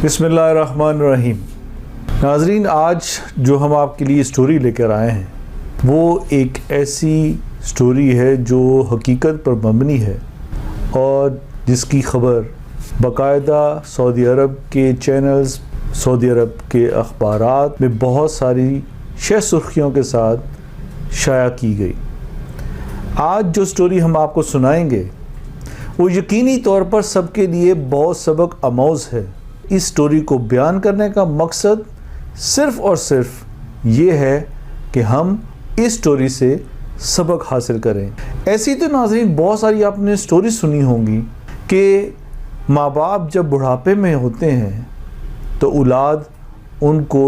बिस्मिल्लाहिर्रहमानिर्रहीम। नाज़रीन, आज जो हम आपके लिए स्टोरी लेकर आए हैं वो एक ऐसी स्टोरी है जो हकीकत पर मबनी है और जिसकी ख़बर बाकायदा सऊदी अरब के चैनल्स, सऊदी अरब के अखबारात में बहुत सारी शह सुर्खियों के साथ शाया की गई। आज जो स्टोरी हम आपको सुनाएंगे वो यकीनी तौर पर सबके लिए बहुत सबक आमोज़ है। इस स्टोरी को बयान करने का मकसद सिर्फ़ और सिर्फ ये है कि हम इस स्टोरी से सबक हासिल करें। ऐसी तो नाज़रीन बहुत सारी आपने स्टोरी सुनी होंगी कि माँ बाप जब बुढ़ापे में होते हैं तो औलाद उनको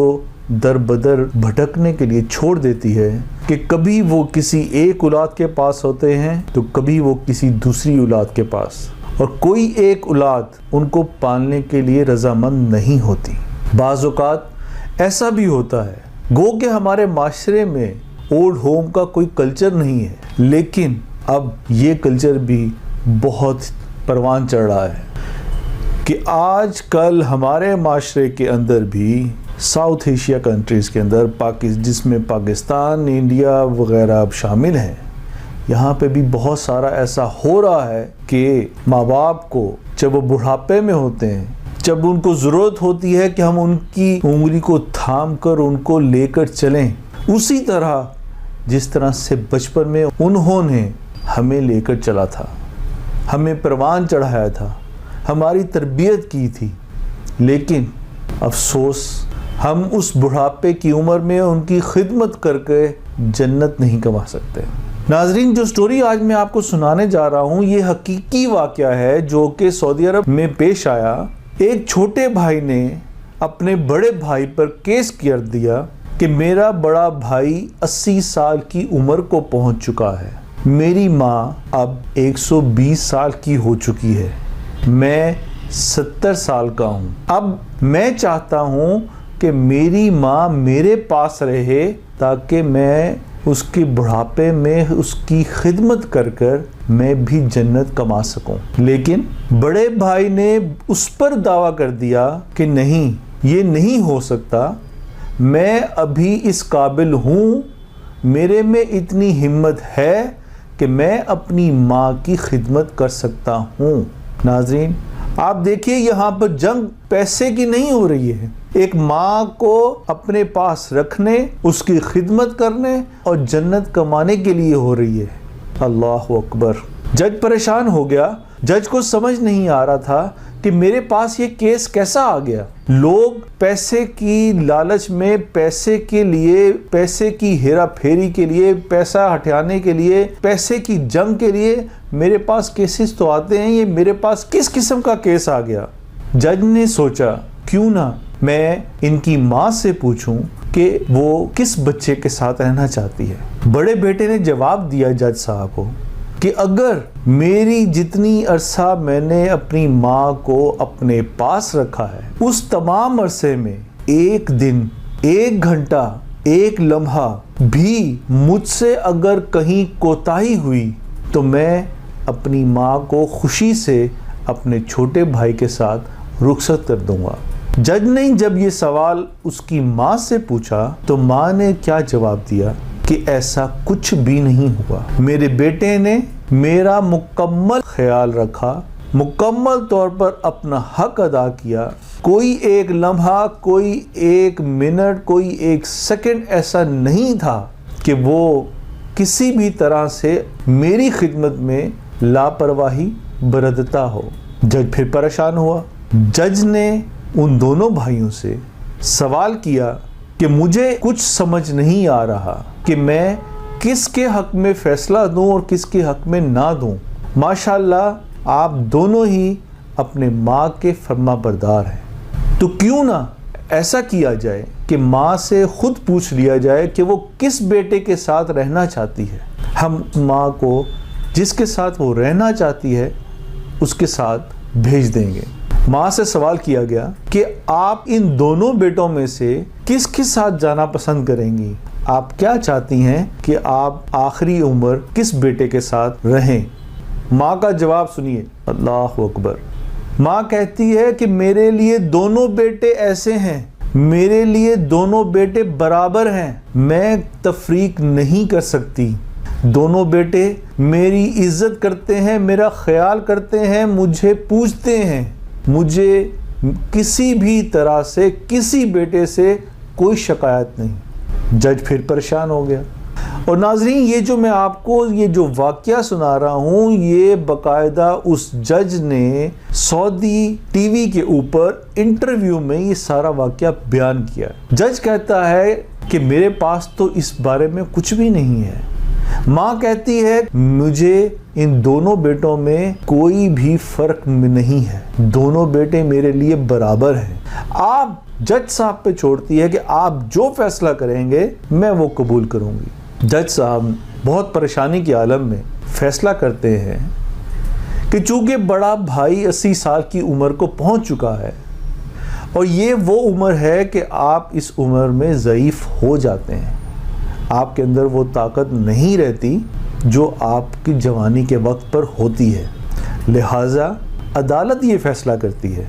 दर बदर भटकने के लिए छोड़ देती है कि कभी वो किसी एक औलाद के पास होते हैं तो कभी वो किसी दूसरी औलाद के पास, और कोई एक औलाद उनको पालने के लिए रज़ामंद नहीं होती। बाज़ औक़ात ऐसा भी होता है गो कि हमारे माशरे में ओल्ड होम का कोई कल्चर नहीं है, लेकिन अब ये कल्चर भी बहुत परवान चढ़ रहा है कि आज कल हमारे माशरे के अंदर भी साउथ एशिया कंट्रीज़ के अंदर जिसमें पाकिस्तान, इंडिया वगैरह अब शामिल हैं, यहाँ पे भी बहुत सारा ऐसा हो रहा है कि माँ बाप को जब वो बुढ़ापे में होते हैं, जब उनको ज़रूरत होती है कि हम उनकी उंगली को थाम कर उनको लेकर चलें, उसी तरह जिस तरह से बचपन में उन्होंने हमें लेकर चला था, हमें परवान चढ़ाया था, हमारी तरबियत की थी, लेकिन अफसोस हम उस बुढ़ापे की उम्र में उनकी खिदमत करके जन्नत नहीं कमा सकते। नाजरीन, जो स्टोरी आज मैं आपको सुनाने जा रहा हूँ ये हकीकी वाक़या है जो कि सऊदी अरब में पेश आया। एक छोटे भाई ने अपने बड़े भाई पर केस कर दिया कि मेरा बड़ा भाई 80 साल की उम्र को पहुँच चुका है, मेरी माँ अब 120 साल की हो चुकी है, मैं 70 साल का हूँ, अब मैं चाहता हूँ कि मेरी माँ मेरे पास रहे ताकि मैं उसके बुढ़ापे में उसकी खिदमत कर कर मैं भी जन्नत कमा सकूं। लेकिन बड़े भाई ने उस पर दावा कर दिया कि नहीं, ये नहीं हो सकता, मैं अभी इस काबिल हूँ, मेरे में इतनी हिम्मत है कि मैं अपनी माँ की खिदमत कर सकता हूँ। नाज़रीन, आप देखिए यहाँ पर जंग पैसे की नहीं हो रही है, एक माँ को अपने पास रखने, उसकी खिदमत करने और जन्नत कमाने के लिए हो रही है। अल्लाह अकबर। जज परेशान हो गया। जज को समझ नहीं आ रहा था कि मेरे पास ये केस कैसा आ गया। लोग पैसे की लालच में, पैसे के लिए, पैसे की हेरा फेरी के लिए, पैसा हटाने के लिए, पैसे की जंग के लिए मेरे पास केसेस तो आते हैं, ये मेरे पास किस किस्म का केस आ गया। जज ने सोचा क्यों ना मैं इनकी माँ से पूछूं कि वो किस बच्चे के साथ रहना चाहती है। बड़े बेटे ने जवाब दिया जज साहब को कि अगर मेरी जितनी अरसा मैंने अपनी माँ को अपने पास रखा है उस तमाम अरसे में एक दिन, एक घंटा, एक लम्हा भी मुझसे अगर कहीं कोताही हुई तो मैं अपनी माँ को खुशी से अपने छोटे भाई के साथ रुखसत कर दूंगा। जज ने जब ये सवाल उसकी माँ से पूछा तो माँ ने क्या जवाब दिया कि ऐसा कुछ भी नहीं हुआ, मेरे बेटे ने मेरा मुकम्मल ख्याल रखा, मुकम्मल तौर पर अपना हक अदा किया, कोई एक लम्हा, कोई एक मिनट, कोई एक सेकंड ऐसा नहीं था कि वो किसी भी तरह से मेरी खिदमत में लापरवाही बरतता हो। जज फिर परेशान हुआ। जज ने उन दोनों भाइयों से सवाल किया कि मुझे कुछ समझ नहीं आ रहा कि मैं किसके हक में फ़ैसला दूं और किसके हक में ना दूं। माशाल्लाह आप दोनों ही अपने माँ के फर्माबरदार हैं, तो क्यों ना ऐसा किया जाए कि माँ से खुद पूछ लिया जाए कि वो किस बेटे के साथ रहना चाहती है। हम माँ को जिसके साथ वो रहना चाहती है उसके साथ भेज देंगे। माँ से सवाल किया गया कि आप इन दोनों बेटों में से किसके साथ जाना पसंद करेंगी, आप क्या चाहती हैं कि आप आखिरी उम्र किस बेटे के साथ रहें। माँ का जवाब सुनिए, अल्लाह अकबर। माँ कहती है कि मेरे लिए दोनों बेटे ऐसे हैं, मेरे लिए दोनों बेटे बराबर हैं, मैं तफरीक नहीं कर सकती। दोनों बेटे मेरी इज्जत करते हैं, मेरा ख्याल करते हैं, मुझे पूछते हैं, मुझे किसी भी तरह से किसी बेटे से कोई शिकायत नहीं। जज फिर परेशान हो गया। और नाजरीन, ये जो मैं आपको ये जो वाक़या सुना रहा हूँ, ये बाकायदा उस जज ने सऊदी टीवी के ऊपर इंटरव्यू में ये सारा वाक़या बयान किया। जज कहता है कि मेरे पास तो इस बारे में कुछ भी नहीं है। माँ कहती है मुझे इन दोनों बेटों में कोई भी फर्क नहीं है, दोनों बेटे मेरे लिए बराबर हैं। आप जज साहब पे छोड़ती है कि आप जो फैसला करेंगे मैं वो कबूल करूँगी। जज साहब बहुत परेशानी के आलम में फैसला करते हैं कि चूँकि बड़ा भाई 80 साल की उम्र को पहुँच चुका है और ये वो उम्र है कि आप इस उम्र में ज़ईफ़ हो जाते हैं, आपके अंदर वो ताकत नहीं रहती जो आपकी जवानी के वक्त पर होती है। लिहाजा अदालत ये फ़ैसला करती है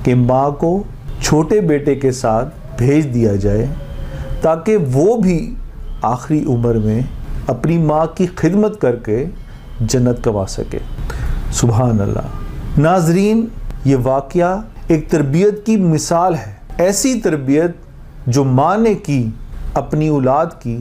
कि माँ को छोटे बेटे के साथ भेज दिया जाए ताकि वो भी आखिरी उम्र में अपनी माँ की खिदमत करके जन्नत कमा सके। सुभान अल्लाह। नाजरीन, ये वाक़या एक तरबियत की मिसाल है, ऐसी तरबियत जो माँ ने की अपनी औलाद की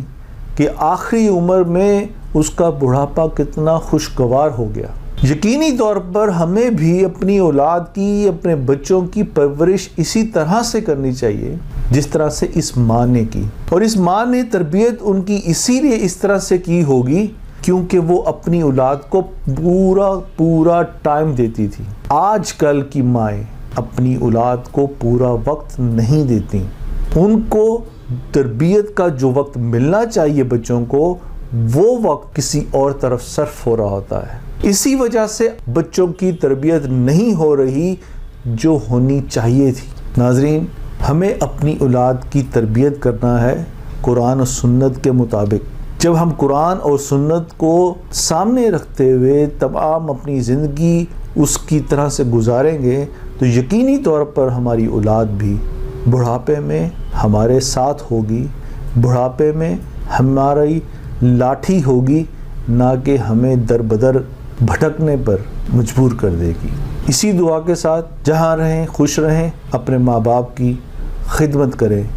कि आखिरी उम्र में उसका बुढ़ापा कितना खुशगवार हो गया। यकीनी तौर पर हमें भी अपनी औलाद की, अपने बच्चों की परवरिश इसी तरह से करनी चाहिए जिस तरह से इस माँ ने की। और इस माँ ने तरबियत उनकी इसीलिए इस तरह से की होगी क्योंकि वो अपनी औलाद को पूरा टाइम देती थी। आजकल की माएँ अपनी औलाद को पूरा वक्त नहीं देती। उनको तरबियत का जो वक्त मिलना चाहिए बच्चों को, वो वक्त किसी और तरफ सर्फ हो रहा होता है। इसी वजह से बच्चों की तरबियत नहीं हो रही जो होनी चाहिए थी। नाजरीन, हमें अपनी औलाद की तरबियत करना है कुरान और सुन्नत के मुताबिक। जब हम कुरान और सुन्नत को सामने रखते हुए तमाम अपनी ज़िंदगी उसकी तरह से गुजारेंगे तो यकीनी तौर पर हमारी औलाद भी बुढ़ापे में हमारे साथ होगी, बुढ़ापे में हमारी लाठी होगी, ना कि हमें दर बदर भटकने पर मजबूर कर देगी। इसी दुआ के साथ जहाँ रहें खुश रहें, अपने माँ बाप की खिदमत करें,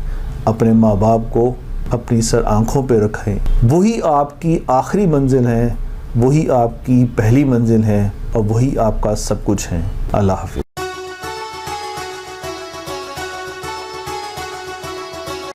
अपने माँ बाप को अपनी सर आँखों पे रखें। वही आपकी आखिरी मंजिल है, वही आपकी पहली मंजिल है और वही आपका सब कुछ है। अल्लाह हाफ़िज़।